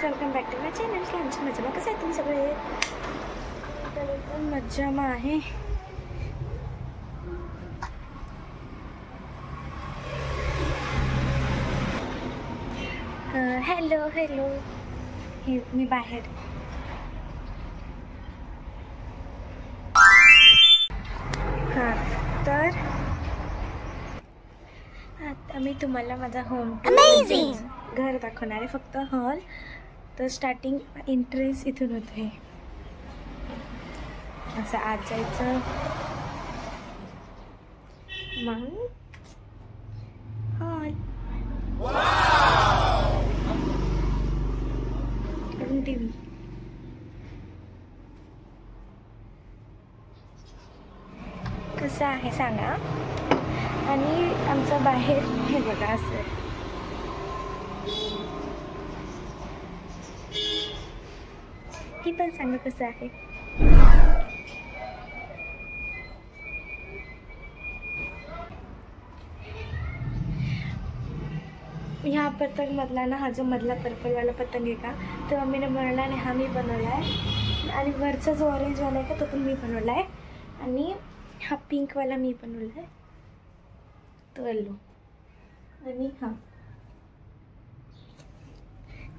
Welcome back to my channel. की आमची मजा कसं आहे तुम्ही सगळे? तर एकदम मज्जामा आहे. हॅलो हॅलो, हे मी बाहेर. हां, तर आता मी तुम्हाला माझा होम घर दाखवणार आहे, फक्त हॉल. तर स्टार्टिंग एंट्रन्स इथून होते, असं आत जायचं. मग हॉल, TV. कसं आहे सांगा. आणि आमचं बाहेर हे बघा असं. ही पण सांगा कसं आहे. ह्या पतंग मधला ना, हा जो मधला पर्पलवाला पतंग आहे का, तो मम्मीने बनवला आणि हा मी बनवला आहे. आणि वरचा जो ऑरेंजवाला आहे का, तो पण मी बनवला आहे. आणि हा पिंकवाला मी बनवला आहे, तो येलो. आणि हा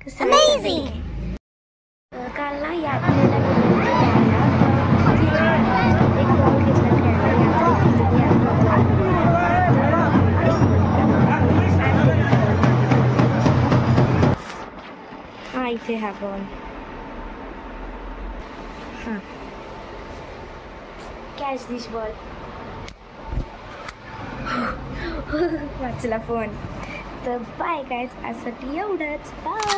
कसं अमेझिंग. काल ना यात्रेला गेले होते त्याला, एक बॉल घेतला खेळायला. हा इथे हा बॉल. हां, कॅच दिस बॉल. वाचला फोन. तर बाय गाईज, आजसाठी एवढंच. बाय.